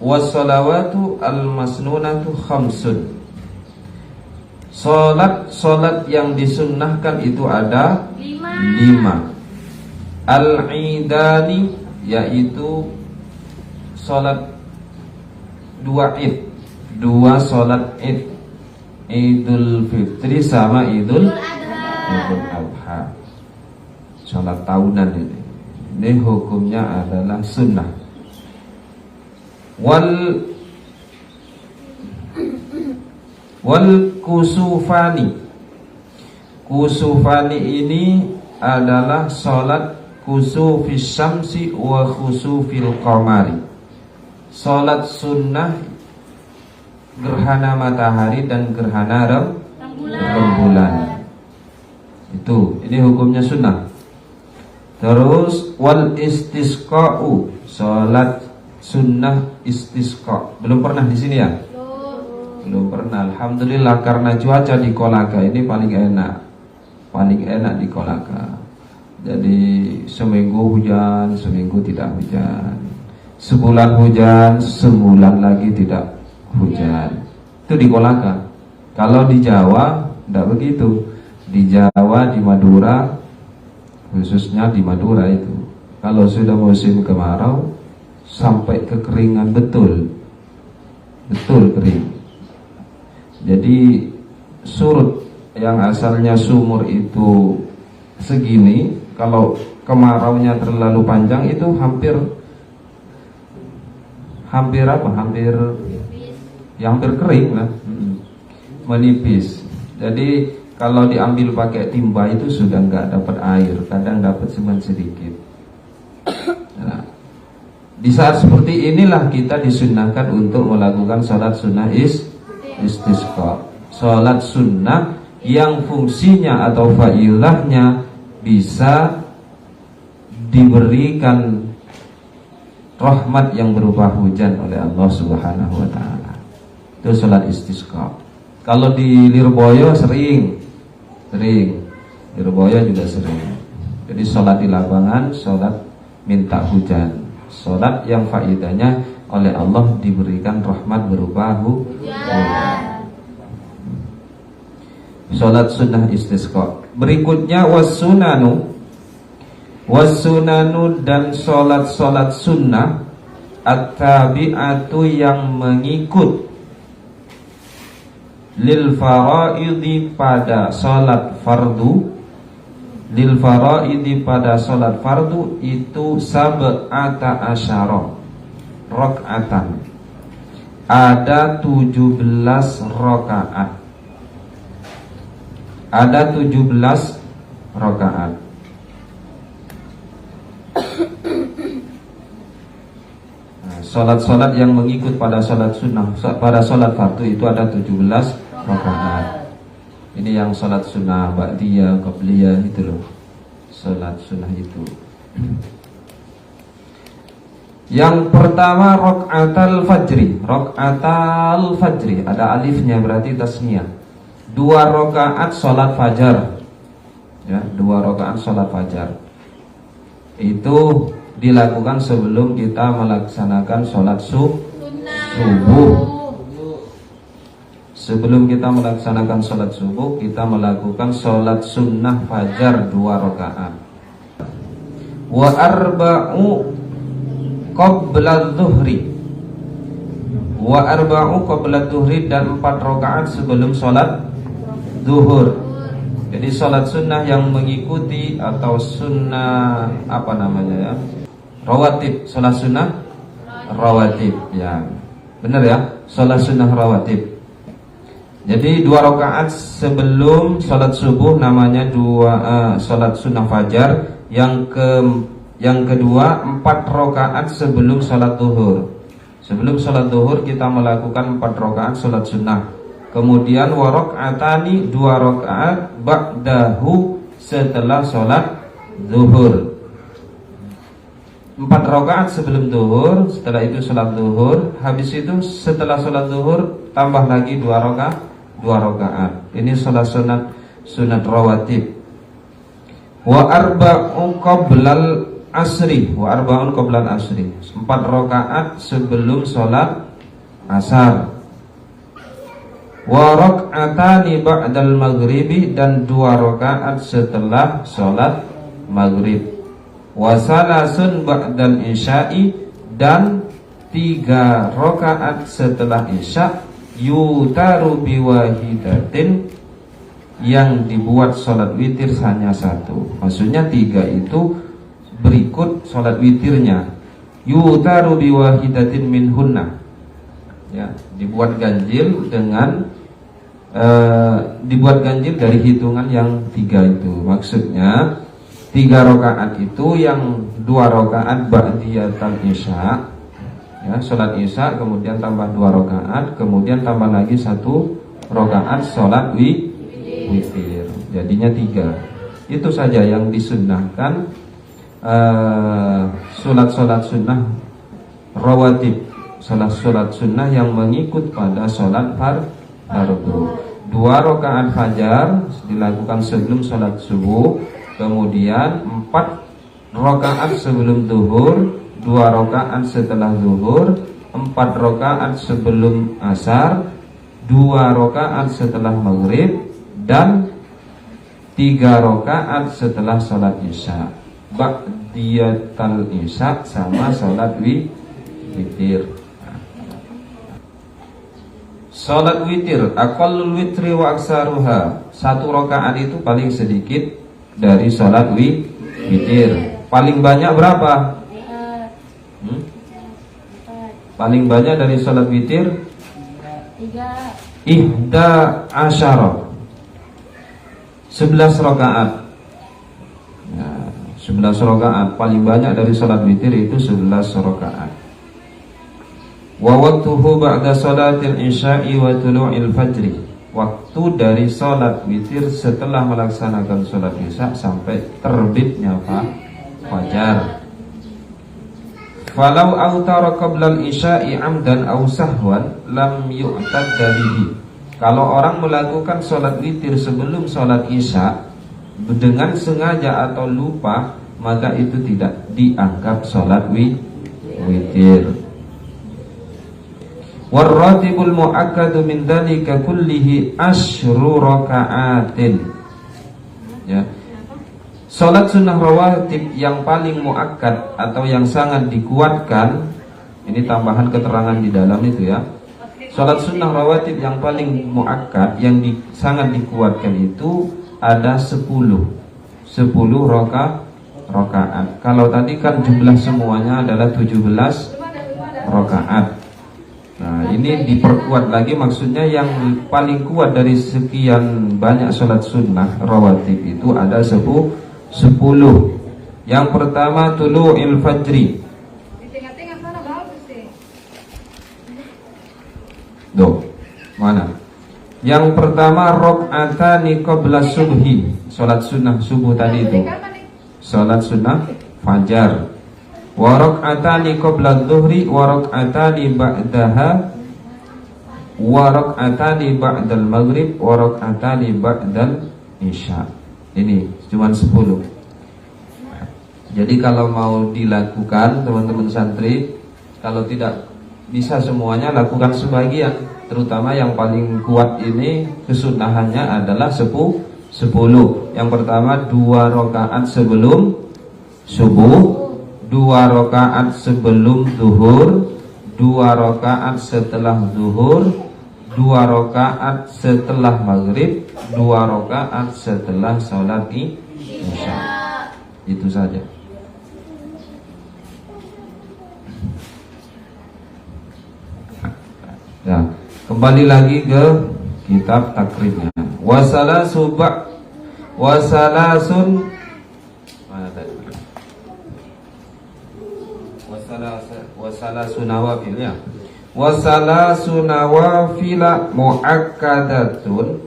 wassalawatu al-masnunatu khamsun. Solat yang disunnahkan itu ada 5. Al-idani, yaitu solat 2 id, 2 solat id, Idul Fitri sama Idul Adha. Solat tahunan ini hukumnya adalah sunnah. Wal kusufani. Kusufani ini adalah solat kusufis syamsi wa kusufil qamari. Solat sunnah gerhana matahari dan gerhana rembulan. Ini hukumnya sunnah. Terus wal istisqa'u, solat sunnah istisqa. Belum pernah di sini ya? Belum pernah. Alhamdulillah, karena cuaca di Kolaka ini paling enak di Kolaka. Jadi seminggu hujan, seminggu tidak hujan. Sebulan hujan, sebulan lagi tidak hujan. Itu di Kolaka. Kalau di Jawa tidak begitu. Di Jawa, di Madura, khususnya di Madura itu, kalau sudah musim kemarau sampai kekeringan betul kering. Jadi surut yang asalnya sumur itu segini, kalau kemaraunya terlalu panjang itu hampir kering lah, menipis. Jadi kalau diambil pakai timba itu sudah nggak dapat air, kadang dapat cuma sedikit. Nah, di saat seperti inilah kita disunnahkan untuk melakukan sholat sunnah istisqa. Sholat sunnah yang fungsinya atau failahnya bisa diberikan rahmat yang berupa hujan oleh Allah Subhanahu wa taala. Itu sholat istisqa. Kalau di Lirboyo sering di Lirboyo juga sering. Jadi sholat di lapangan, sholat minta hujan, sholat yang faedahnya oleh Allah diberikan rahmat berupa hujan. Sholat sunnah istisqa. Berikutnya wassunanu dan sholat sunnah at-tabi'atu yang mengikut lil faraidi pada sholat fardu. Lil faraidi pada sholat fardu itu sab'ata asyara rakaatan. Ada 17 rakaat. Ada 17 rakaat. Sholat-sholat yang mengikut pada sholat sunnah, pada sholat fardu itu ada 17 rakaat. Ini yang sholat sunnah ba'diyah, qabliyah itu loh. Sholat sunnah itu. Yang pertama rakaatal fajri. Rakaatal fajri ada alifnya, berarti tasniyah. 2 rakaat sholat fajar. Ya, 2 rakaat sholat fajar. Itu dilakukan sebelum kita melaksanakan sholat subuh. Sebelum kita melaksanakan sholat subuh, kita melakukan sholat sunnah fajar 2 rakaat. Wa arba'u qabla dhuhri. Wa arba'u qabla dhuhri, dan 4 rakaat sebelum sholat zuhur. Jadi sholat sunnah yang mengikuti atau sunnah apa namanya ya, rawatib. Sholat sunnah rawatib ya, benar ya, sholat sunnah rawatib. Jadi 2 rakaat sebelum sholat subuh namanya sholat sunnah fajar. Yang kedua 4 rakaat sebelum sholat zuhur. Sebelum sholat zuhur kita melakukan 4 rakaat sholat sunnah. Kemudian warak'atani 2 rakaat ba'dahu setelah sholat zuhur. 4 rakaat sebelum zuhur, setelah itu sholat zuhur. Habis itu setelah sholat zuhur tambah lagi 2 rakaat. Ini sholat sunat rawatib. Wa arba'u qablal asri wa arba'un qoblal asri, 4 rakaat sebelum sholat asar. Wa rak'atani ba'dal maghribi, dan 2 rakaat setelah sholat maghrib. Wa salasun ba'dal isya'i, dan 3 rakaat setelah isya, yutaru biwahidatin, yang dibuat sholat witir hanya 1. Maksudnya 3 itu berikut sholat witirnya. Yutaru biwahidatin minhunna, ya, dibuat ganjil dengan dibuat ganjil dari hitungan yang 3 itu. Maksudnya 3 rakaat itu yang 2 rakaat ba'diyatal isya, ya, sholat isya, kemudian tambah 2 rakaat, kemudian tambah lagi 1 rakaat sholat witir, jadinya 3. Itu saja yang disunnahkan. Sholat sunnah rawatib, sholat sunnah yang mengikut pada sholat fardu. 2 rakaat fajar dilakukan sebelum sholat subuh, kemudian 4 rakaat sebelum zuhur, 2 rakaat setelah zuhur, 4 rakaat sebelum asar, 2 rakaat setelah maghrib, dan 3 rakaat setelah sholat isya. Ba'diyatal isya sama sholat witir. Sholat witir, aqallul witri wa aksaruha, 1 rakaat itu paling sedikit dari sholat witir. Paling banyak berapa? Paling banyak dari sholat witir 3. Ihda asyara, 11 rakaat. Nah, 11 rakaat paling banyak dari sholat witir itu 11 rakaat. Wa waktuhu ba'da sholatil isya'i wa tulu'il fajri, waktu dari sholat witir setelah melaksanakan sholat isya sampai terbitnya fajar. Falau autara qablal isya'i amdan aw sahwan lam yu'tadda bihi, kalau orang melakukan sholat witir sebelum sholat isya dengan sengaja atau lupa, maka itu tidak dianggap sholat witir. Warratibul mu'akkadu min dzalika kullihi asyru raka'atin, ya. Salat sunnah rawatib yang paling muakkad atau yang sangat dikuatkan, ini tambahan keterangan di dalam itu, ya. Salat sunnah rawatib yang paling muakkad, yang sangat dikuatkan itu ada 10 rakaat. Kalau tadi kan jumlah semuanya adalah 17 rakaat. Nah, ini diperkuat lagi, maksudnya yang paling kuat dari sekian banyak sholat sunnah rawatib itu ada 10. Yang pertama tulu'il fajri. Mana? Yang pertama rakaatani qabla subhi, sholat sunnah subuh tadi itu. Sholat sunnah fajar. Wa rak'atani qabla dhuhri wa rak'atani ba'daha wa rak'atani ba'dal maghrib wa rak'atani ba'dal isya. Ini cuma 10. Jadi kalau mau dilakukan teman-teman santri, kalau tidak bisa semuanya, lakukan sebagian. Terutama yang paling kuat ini kesunahannya adalah 10. Yang pertama 2 rakaat sebelum subuh, 2 rakaat sebelum zuhur, 2 rakaat setelah zuhur, 2 rakaat setelah maghrib, 2 rakaat setelah sholat isya. Itu saja. Ya, kembali lagi ke kitab takribnya. Wasalasun mana tadi? Wasalasun nawafil, ya. Wasalasun nawafila muakkadatun.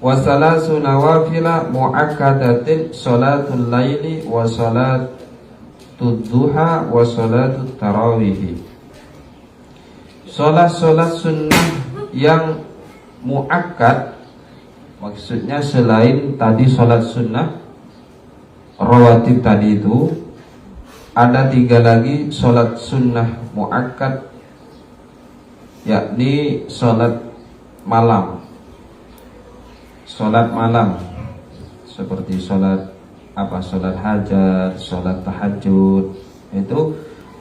Wasalasun nawafila muakkadatin sholatul laili wa sholatul duha wa sholatul tarawih. Sholat sunnah yang muakkad, maksudnya selain tadi sholat sunnah rawatib tadi itu, ada 3 lagi sholat sunnah muakkad, yakni sholat malam. Sholat malam seperti sholat hajat, sholat tahajud, itu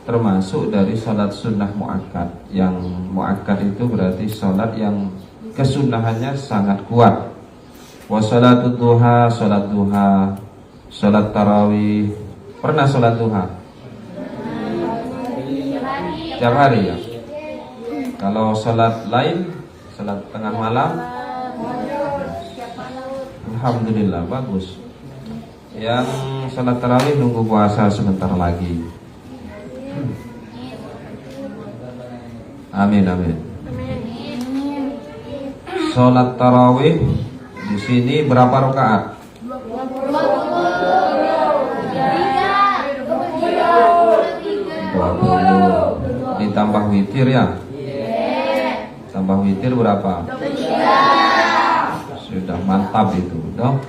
termasuk dari sholat sunnah muakkad. Yang muakkad itu berarti sholat yang kesunahannya sangat kuat. Wa sholatud duha, sholat duha, sholat tarawih. Pernah sholat duha? Tiap hari ya? Kalau sholat lain, sholat tengah malam, alhamdulillah bagus. Yang sholat tarawih nunggu puasa sebentar lagi. Amin amin. Sholat tarawih di sini berapa rakaat? 20. Ditambah witir ya? Tambah witir berapa? Sudah mantap itu, toh.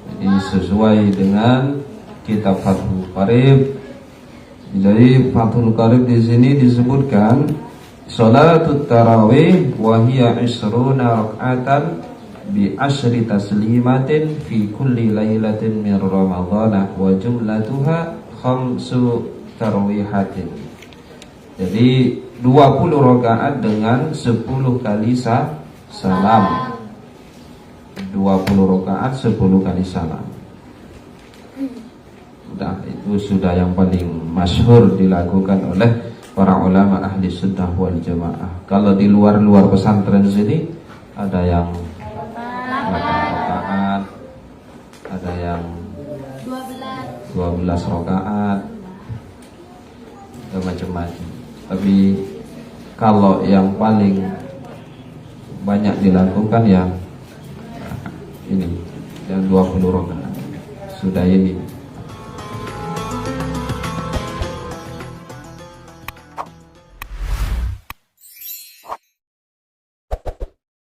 Jadi sesuai dengan kitab Fathul Qarib. Jadi Fathul Qarib di sini disebutkan Salatut tarawih wa hiya 20 rak'atan bi 10 taslimatin fi kulli lailatin min ramadhana wa jumlatuha 5 tarwihatin. Jadi 20 rakaat dengan 10 kali salam. 20 rakaat 10 kali salam. Itu sudah yang paling masyhur dilakukan oleh para ulama ahli sunnah wal jamaah. Kalau di luar pesantren sini ada yang 8 rakaat, ada yang 12 rakaat, macam-macam. Tapi kalau yang paling banyak dilakukan ya ini, yang 20 rakaat. Sudah ini